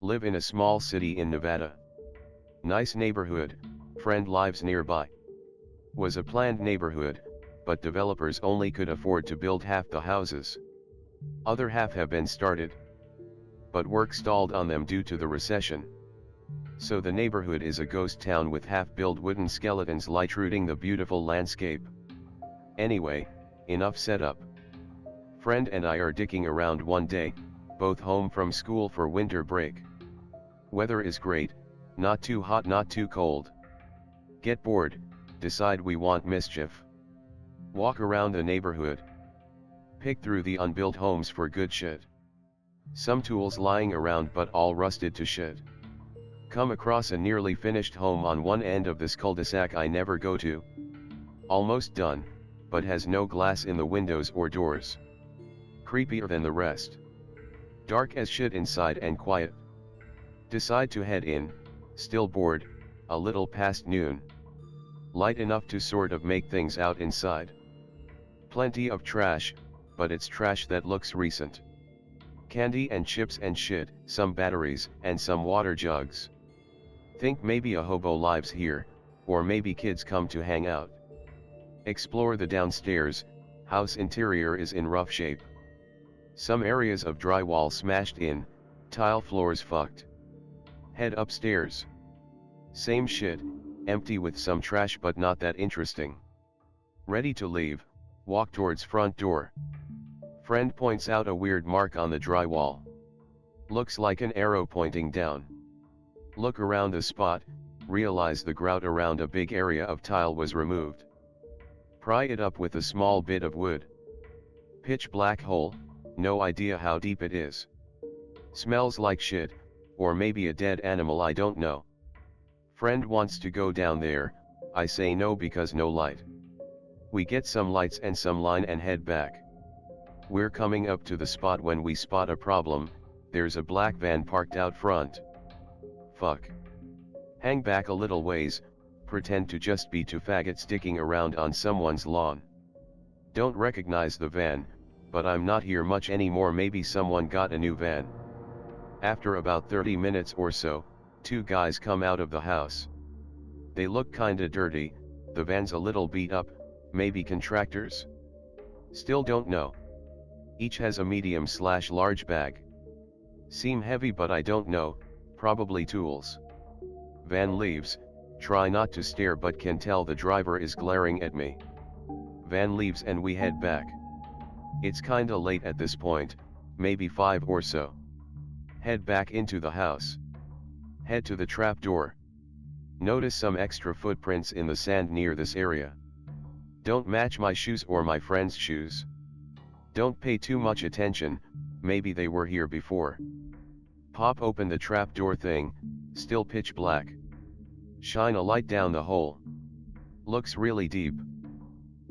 Live in a small city in Nevada. Nice neighborhood, friend lives nearby. Was a planned neighborhood, but developers only could afford to build half the houses. Other half have been started, but work stalled on them due to the recession. So the neighborhood is a ghost town with half-built wooden skeletons light-rooting the beautiful landscape. Anyway, enough setup. Friend and I are dicking around one day, both home from school for winter break. Weather is great, not too hot not too cold. Get bored, decide we want mischief. Walk around the neighborhood. Pick through the unbuilt homes for good shit. Some tools lying around but all rusted to shit. Come across a nearly finished home on one end of this cul-de-sac I never go to. Almost done, but has no glass in the windows or doors. Creepier than the rest. Dark as shit inside and quiet. Decide to head in, still bored, a little past noon. Light enough to sort of make things out inside. Plenty of trash, but it's trash that looks recent. Candy and chips and shit, some batteries, and some water jugs. Think maybe a hobo lives here, or maybe kids come to hang out. Explore the downstairs, house interior is in rough shape. Some areas of drywall smashed in, tile floors fucked. Head upstairs. Same shit, empty with some trash but not that interesting. Ready to leave, walk towards front door. Friend points out a weird mark on the drywall. Looks like an arrow pointing down. Look around the spot, realize the grout around a big area of tile was removed. Pry it up with a small bit of wood. Pitch black hole, no idea how deep it is. Smells like shit, or maybe a dead animal I don't know. Friend wants to go down there, I say no because no light. We get some lights and some line and head back. We're coming up to the spot when we spot a problem, there's a black van parked out front. Fuck. Hang back a little ways, pretend to just be two faggots dicking around on someone's lawn. Don't recognize the van, but I'm not here much anymore, maybe someone got a new van. After about 30 minutes or so, two guys come out of the house. They look kinda dirty, the van's a little beat up, maybe contractors? Still don't know. Each has a medium/large bag. Seem heavy but I don't know, probably tools. Van leaves, try not to stare but can tell the driver is glaring at me. Van leaves and we head back. It's kinda late at this point, maybe 5 or so. Head back into the house. Head to the trap door. Notice some extra footprints in the sand near this area. Don't match my shoes or my friend's shoes. Don't pay too much attention, maybe they were here before. Pop open the trap door thing, still pitch black. Shine a light down the hole. Looks really deep.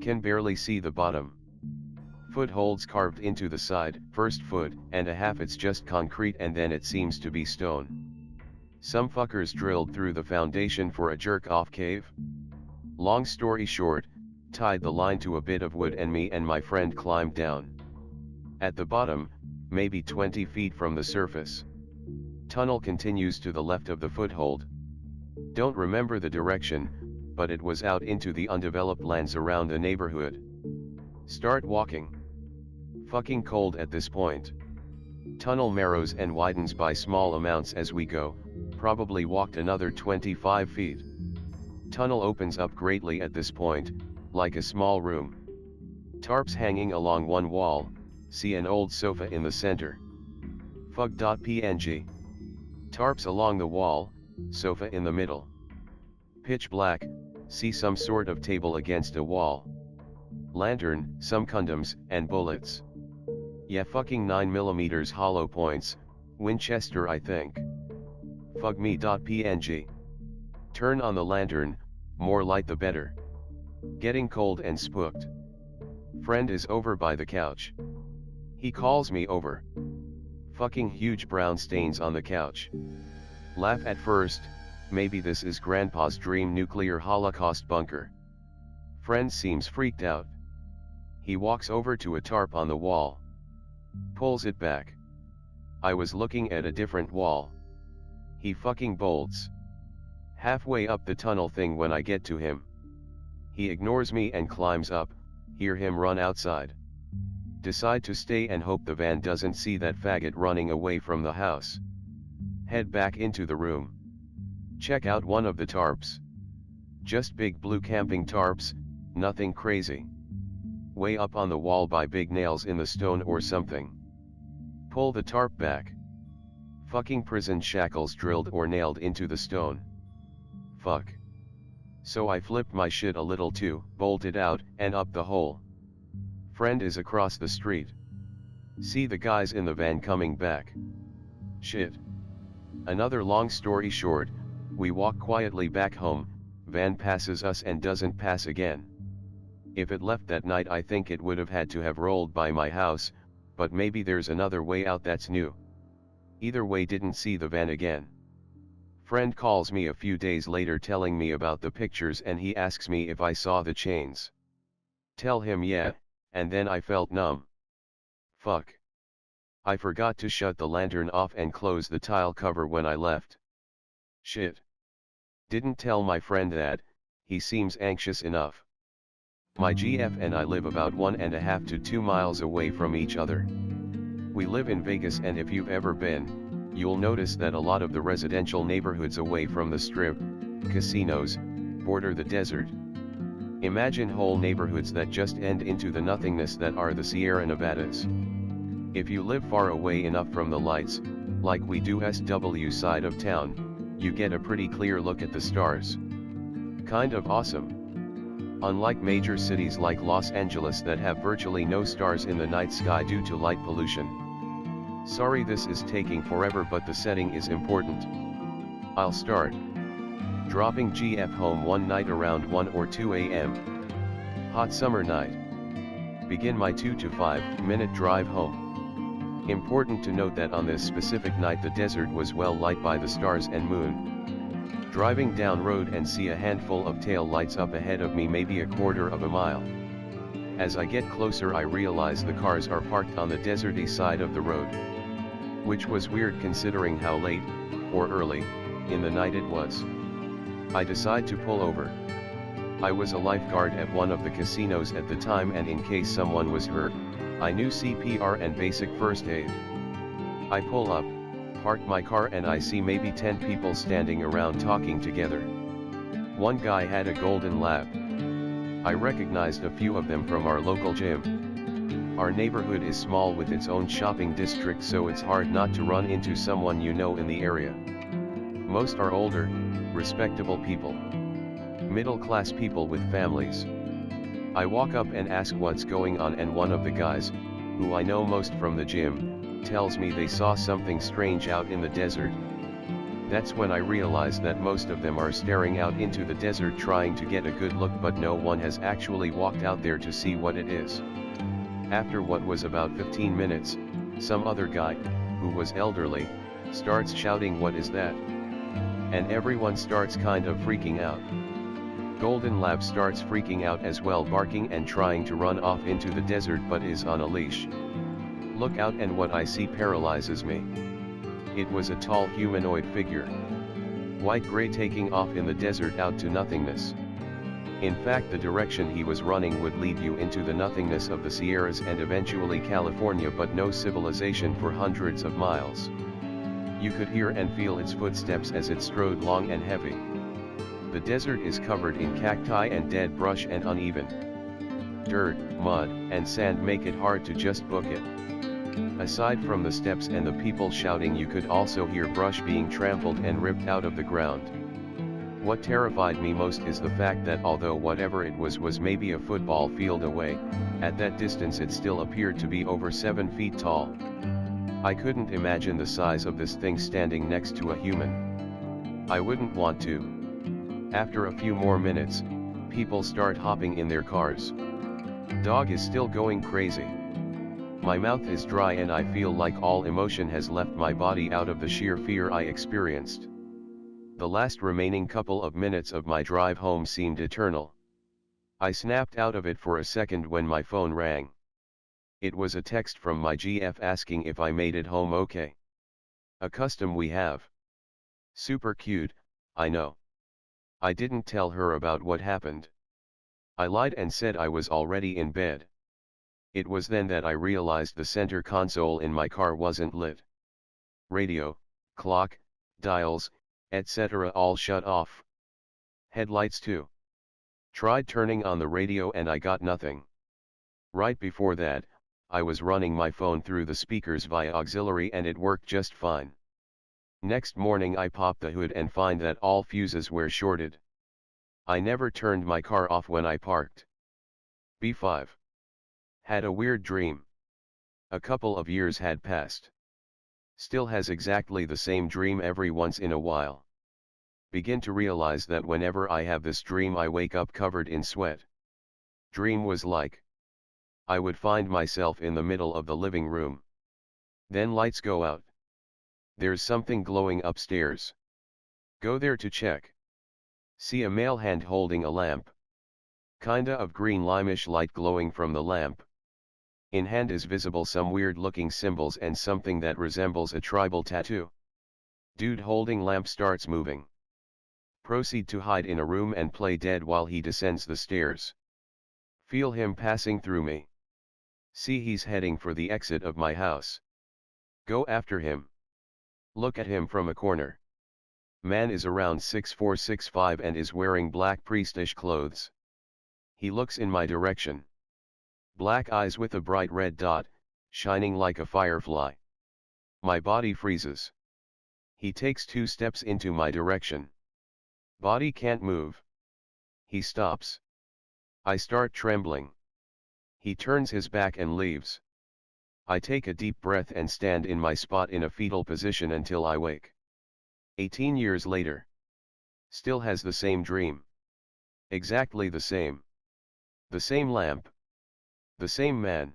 Can barely see the bottom. Footholds carved into the side, first foot and a half it's just concrete and then it seems to be stone. Some fuckers drilled through the foundation for a jerk-off cave. Long story short, tied the line to a bit of wood and me and my friend climbed down. At the bottom, maybe 20 feet from the surface. Tunnel continues to the left of the foothold. Don't remember the direction, but it was out into the undeveloped lands around the neighborhood. Start walking. Fucking cold at this point. Tunnel narrows and widens by small amounts as we go, probably walked another 25 feet. Tunnel opens up greatly at this point, like a small room. Tarps hanging along one wall, see an old sofa in the center. Fug.png. Tarps along the wall, sofa in the middle. Pitch black, see some sort of table against a wall. Lantern, some condoms, and bullets. Yeah, fucking 9mm hollow points, Winchester I think. Fugme.png. Turn on the lantern, more light the better. Getting cold and spooked. Friend is over by the couch. He calls me over. Fucking huge brown stains on the couch. Laugh at first, maybe this is grandpa's dream nuclear holocaust bunker. Friend seems freaked out. He walks over to a tarp on the wall. Pulls it back. I was looking at a different wall. He fucking bolts. Halfway up the tunnel thing when I get to him. He ignores me and climbs up, hear him run outside. Decide to stay and hope the van doesn't see that faggot running away from the house. Head back into the room. Check out one of the tarps. Just big blue camping tarps, nothing crazy. Way up on the wall by big nails in the stone or something. Pull the tarp back. Fucking prison shackles drilled or nailed into the stone. Fuck. So I flipped my shit a little too, bolted out, and up the hole. Friend is across the street. See the guys in the van coming back. Shit. Another long story short, we walk quietly back home, van passes us and doesn't pass again. If it left that night I think it would have had to have rolled by my house, but maybe there's another way out that's new. Either way didn't see the van again. Friend calls me a few days later telling me about the pictures and he asks me if I saw the chains. Tell him yeah, and then I felt numb. Fuck. I forgot to shut the lantern off and close the tile cover when I left. Shit. Didn't tell my friend that, he seems anxious enough. My GF and I live about 1.5 to 2 miles away from each other. We live in Vegas and if you've ever been, you'll notice that a lot of the residential neighborhoods away from the strip, casinos, border the desert. Imagine whole neighborhoods that just end into the nothingness that are the Sierra Nevadas. If you live far away enough from the lights, like we do SW side of town, you get a pretty clear look at the stars. Kind of awesome. Unlike major cities like Los Angeles that have virtually no stars in the night sky due to light pollution. Sorry this is taking forever but the setting is important. I'll start. Dropping GF home one night around 1 or 2 a.m. Hot summer night. Begin my 2 to 5 minute drive home. Important to note that on this specific night the desert was well lit by the stars and moon. Driving down road and see a handful of tail lights up ahead of me maybe a quarter of a mile. As I get closer I realize the cars are parked on the deserty side of the road. Which was weird considering how late, or early, in the night it was. I decide to pull over. I was a lifeguard at one of the casinos at the time and in case someone was hurt, I knew CPR and basic first aid. I pull up, park my car and I see maybe 10 people standing around talking together. One guy had a golden lab. I recognized a few of them from our local gym. Our neighborhood is small with its own shopping district so it's hard not to run into someone you know in the area. Most are older, respectable people. Middle-class people with families. I walk up and ask what's going on and one of the guys, who I know most from the gym, tells me they saw something strange out in the desert. That's when I realize that most of them are staring out into the desert trying to get a good look but no one has actually walked out there to see what it is. After what was about 15 minutes, some other guy, who was elderly, starts shouting what is that? And everyone starts kind of freaking out. Golden Lab starts freaking out as well barking and trying to run off into the desert but is on a leash. Look out and what I see paralyzes me. It was a tall humanoid figure. White-gray taking off in the desert out to nothingness. In fact the direction he was running would lead you into the nothingness of the Sierras and eventually California but no civilization for hundreds of miles. You could hear and feel its footsteps as it strode long and heavy. The desert is covered in cacti and dead brush and uneven dirt, mud, and sand make it hard to just book it. Aside from the steps and the people shouting you could also hear brush being trampled and ripped out of the ground. What terrified me most is the fact that although whatever it was maybe a football field away, at that distance it still appeared to be over 7 feet tall. I couldn't imagine the size of this thing standing next to a human. I wouldn't want to. After a few more minutes, people start hopping in their cars. Dog is still going crazy. My mouth is dry and I feel like all emotion has left my body out of the sheer fear I experienced. The last remaining couple of minutes of my drive home seemed eternal. I snapped out of it for a second when my phone rang. It was a text from my GF asking if I made it home okay. A custom we have. Super cute, I know. I didn't tell her about what happened. I lied and said I was already in bed. It was then that I realized the center console in my car wasn't lit. Radio, clock, dials, etc. all shut off. Headlights too. Tried turning on the radio and I got nothing. Right before that, I was running my phone through the speakers via auxiliary and it worked just fine. Next morning I pop the hood and find that all fuses were shorted. I never turned my car off when I parked. B5. Had a weird dream. A couple of years had passed. Still has exactly the same dream every once in a while. Begin to realize that whenever I have this dream I wake up covered in sweat. Dream was like, I would find myself in the middle of the living room. Then lights go out. There's something glowing upstairs. Go there to check. See a male hand holding a lamp. Kinda of green limeish light glowing from the lamp. In hand is visible some weird looking symbols and something that resembles a tribal tattoo. Dude holding lamp starts moving. Proceed to hide in a room and play dead while he descends the stairs. Feel him passing through me. See he's heading for the exit of my house. Go after him. Look at him from a corner. Man is around 6'4" 6'5" and is wearing black priestish clothes. He looks in my direction. Black eyes with a bright red dot, shining like a firefly. My body freezes. He takes 2 steps into my direction. Body can't move. He stops. I start trembling. He turns his back and leaves. I take a deep breath and stand in my spot in a fetal position until I wake. 18 years later. Still has the same dream. Exactly the same. The same lamp. The same man.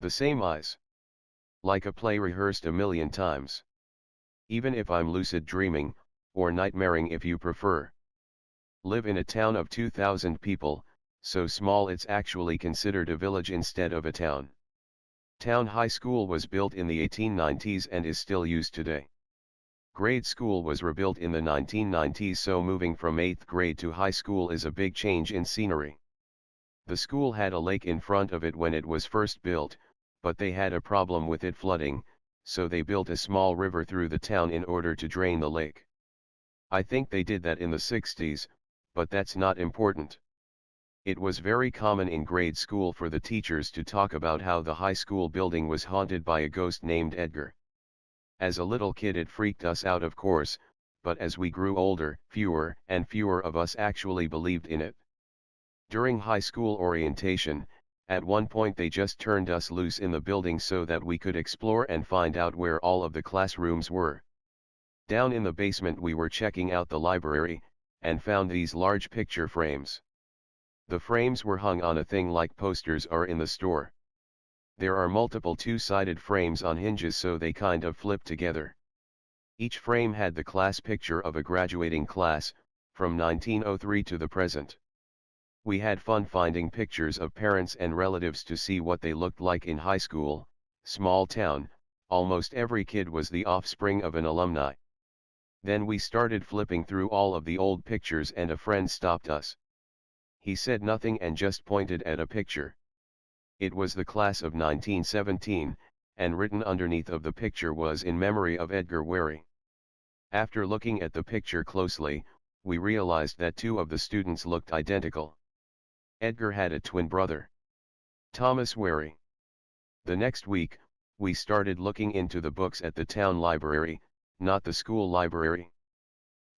The same eyes. Like a play rehearsed a million times. Even if I'm lucid dreaming, or nightmaring if you prefer. Live in a town of 2,000 people, so small it's actually considered a village instead of a town. Town high school was built in the 1890s and is still used today. Grade school was rebuilt in the 1990s, so moving from 8th grade to high school is a big change in scenery. The school had a lake in front of it when it was first built, but they had a problem with it flooding, so they built a small river through the town in order to drain the lake. I think they did that in the 60s, but that's not important. It was very common in grade school for the teachers to talk about how the high school building was haunted by a ghost named Edgar. As a little kid it freaked us out, of course, but as we grew older, fewer and fewer of us actually believed in it. During high school orientation, at one point they just turned us loose in the building so that we could explore and find out where all of the classrooms were. Down in the basement we were checking out the library, and found these large picture frames. The frames were hung on a thing like posters are in the store. There are multiple two-sided frames on hinges so they kind of flip together. Each frame had the class picture of a graduating class, from 1903 to the present. We had fun finding pictures of parents and relatives to see what they looked like in high school. Small town, almost every kid was the offspring of an alumni. Then we started flipping through all of the old pictures and a friend stopped us. He said nothing and just pointed at a picture. It was the class of 1917, and written underneath of the picture was "In memory of Edgar Wary." After looking at the picture closely, we realized that 2 of the students looked identical. Edgar had a twin brother, Thomas Wary. The next week, we started looking into the books at the town library, not the school library.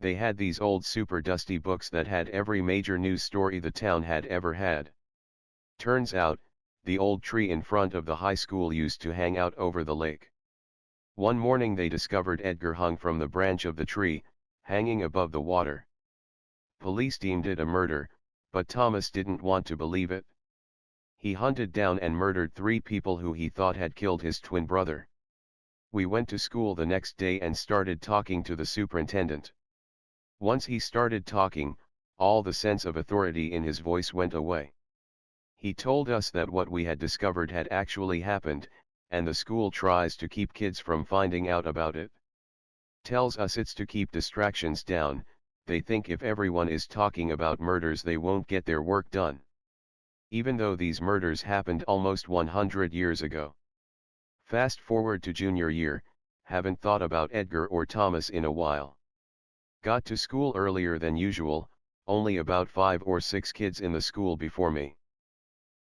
They had these old super dusty books that had every major news story the town had ever had. Turns out, the old tree in front of the high school used to hang out over the lake. One morning they discovered Edgar hung from the branch of the tree, hanging above the water. Police deemed it a murder, but Thomas didn't want to believe it. He hunted down and murdered 3 people who he thought had killed his twin brother. We went to school the next day and started talking to the superintendent. Once he started talking, all the sense of authority in his voice went away. He told us that what we had discovered had actually happened, and the school tries to keep kids from finding out about it. Tells us it's to keep distractions down. They think if everyone is talking about murders they won't get their work done. Even though these murders happened almost 100 years ago. Fast forward to junior year, haven't thought about Edgar or Thomas in a while. Got to school earlier than usual, only about 5 or 6 kids in the school before me.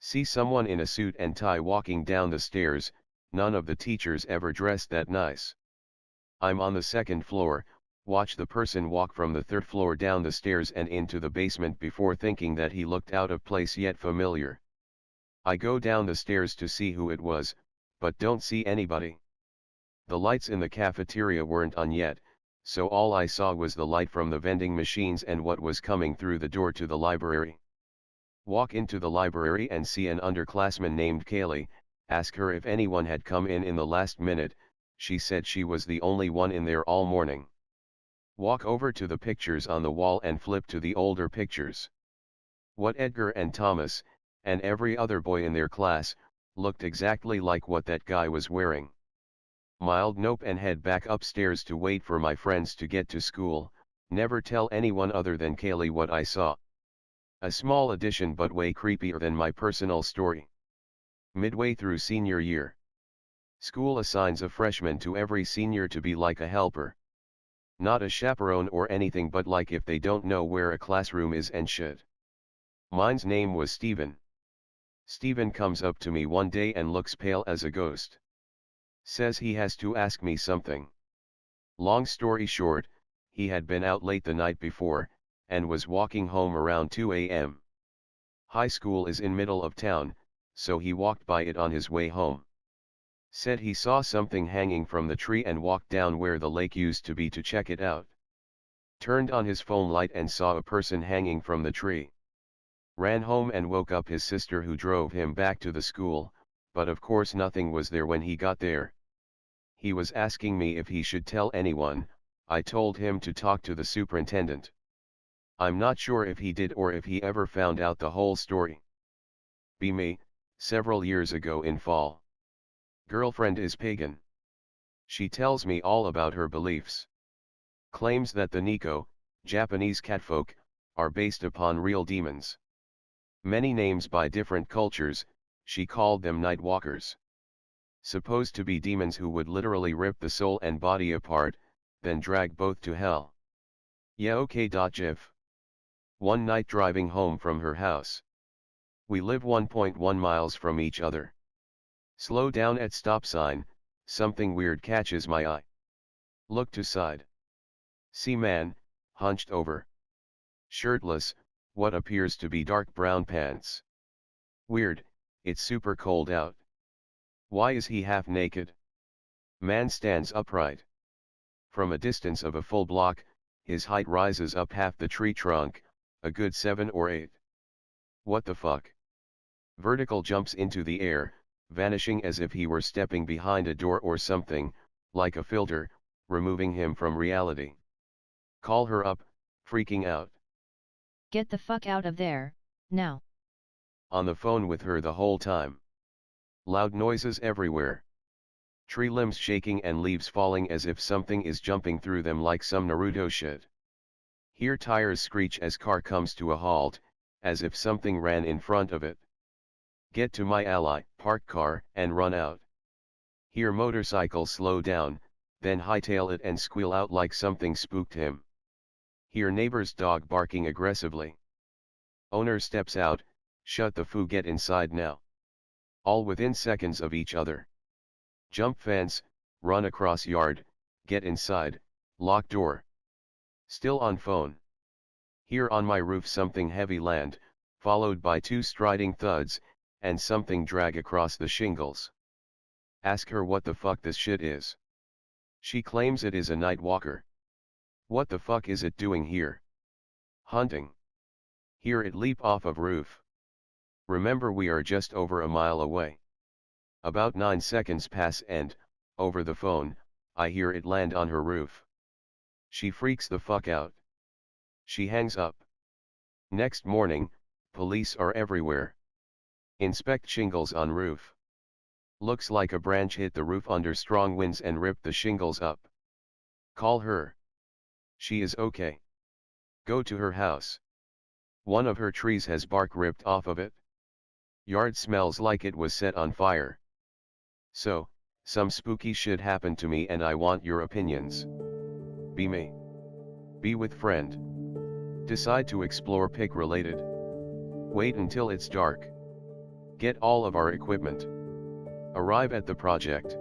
See someone in a suit and tie walking down the stairs, none of the teachers ever dressed that nice. I'm on the second floor, watch the person walk from the third floor down the stairs and into the basement before thinking that he looked out of place yet familiar. I go down the stairs to see who it was, but don't see anybody. The lights in the cafeteria weren't on yet, so all I saw was the light from the vending machines and what was coming through the door to the library. Walk into the library and see an underclassman named Kaylee, ask her if anyone had come in the last minute. She said she was the only one in there all morning. Walk over to the pictures on the wall and flip to the older pictures. What Edgar and Thomas, and every other boy in their class, looked exactly like what that guy was wearing. Mild nope and head back upstairs to wait for my friends to get to school, never tell anyone other than Kaylee what I saw. A small addition but way creepier than my personal story. Midway through senior year. School assigns a freshman to every senior to be like a helper. Not a chaperone or anything but like if they don't know where a classroom is and should. Mine's name was Steven. Steven comes up to me one day and looks pale as a ghost. Says he has to ask me something. Long story short, he had been out late the night before, and was walking home around 2 a.m. High school is in middle of town, so he walked by it on his way home. Said he saw something hanging from the tree and walked down where the lake used to be to check it out. Turned on his phone light and saw a person hanging from the tree. Ran home and woke up his sister who drove him back to the school, but of course nothing was there when he got there. He was asking me if he should tell anyone. I told him to talk to the superintendent. I'm not sure if he did or if he ever found out the whole story. Be me, several years ago in fall. Girlfriend is pagan. She tells me all about her beliefs. Claims that the Nico, Japanese catfolk, are based upon real demons. Many names by different cultures, she called them Nightwalkers. Supposed to be demons who would literally rip the soul and body apart, then drag both to hell. Yeah okay. Gif. One night driving home from her house. We live 1.1 miles from each other. Slow down at stop sign, something weird catches my eye. Look to side. See man, hunched over. Shirtless, what appears to be dark brown pants. Weird, it's super cold out. Why is he half naked? Man stands upright. From a distance of a full block, his height rises up half the tree trunk, a good 7 or 8. What the fuck? Vertical jumps into the air, vanishing as if he were stepping behind a door or something, like a filter, removing him from reality. Call her up, freaking out. Get the fuck out of there, now. On the phone with her the whole time. Loud noises everywhere. Tree limbs shaking and leaves falling as if something is jumping through them like some Naruto shit. Hear tires screech as car comes to a halt, as if something ran in front of it. Get to my ally, park car, and run out. Hear motorcycle slow down, then hightail it and squeal out like something spooked him. Hear neighbor's dog barking aggressively. Owner steps out, shut the foo, get inside now. All within seconds of each other. Jump fence, run across yard, get inside, lock door. Still on phone. Hear on my roof something heavy land, followed by 2 striding thuds, and something drag across the shingles. Ask her what the fuck this shit is. She claims it is a night walker. What the fuck is it doing here? Hunting. Hear it leap off of roof. Remember we are just over a mile away. About 9 seconds pass and, over the phone, I hear it land on her roof. She freaks the fuck out. She hangs up. Next morning, police are everywhere. Inspect shingles on roof. Looks like a branch hit the roof under strong winds and ripped the shingles up. Call her. She is okay. Go to her house. One of her trees has bark ripped off of it. Yard smells like it was set on fire. So, some spooky shit happened to me and I want your opinions. Be me. Be with friend. Decide to explore pick related. Wait until it's dark. Get all of our equipment. Arrive at the project.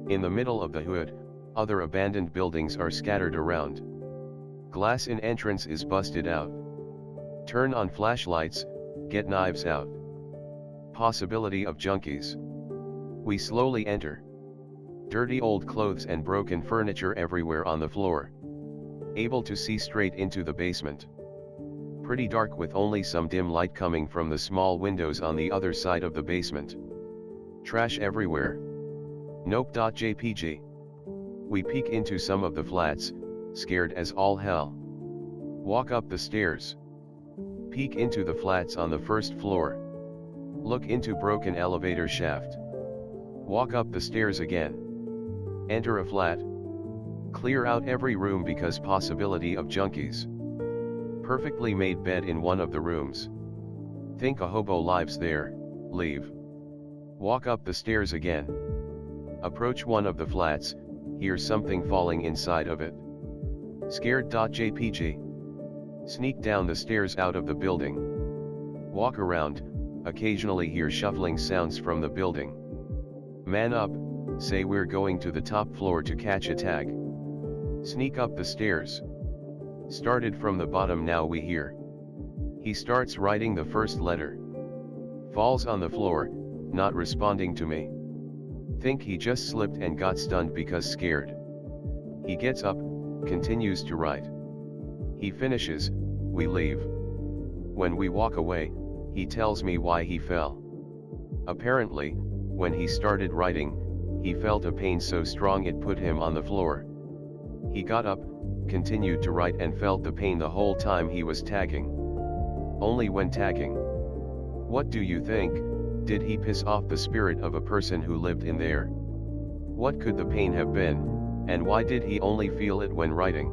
In the middle of the hood, other abandoned buildings are scattered around. Glass in entrance is busted out. Turn on flashlights, get knives out. Possibility of junkies. We slowly enter. Dirty old clothes and broken furniture everywhere on the floor. Able to see straight into the basement. Pretty dark with only some dim light coming from the small windows on the other side of the basement. Trash everywhere. Nope.jpg. We peek into some of the flats, scared as all hell. Walk up the stairs. Peek into the flats on the first floor. Look into broken elevator shaft. Walk up the stairs again. Enter a flat. Clear out every room because possibility of junkies. Perfectly made bed in one of the rooms. Think a hobo lives there, leave. Walk up the stairs again. Approach one of the flats, hear something falling inside of it. Scared.jpg. Sneak down the stairs out of the building. Walk around, occasionally hear shuffling sounds from the building. Man up, say we're going to the top floor to catch a tag. Sneak up the stairs. Started from the bottom, now we hear. He starts writing the first letter. Falls on the floor, not responding to me. Think he just slipped and got stunned because scared. He gets up, continues to write. He finishes, we leave. When we walk away, he tells me why he fell. Apparently, when he started writing, he felt a pain so strong it put him on the floor. He got up, continued to write and felt the pain the whole time he was tagging. Only when tagging. What do you think? Did he piss off the spirit of a person who lived in there? What could the pain have been, and why did he only feel it when writing?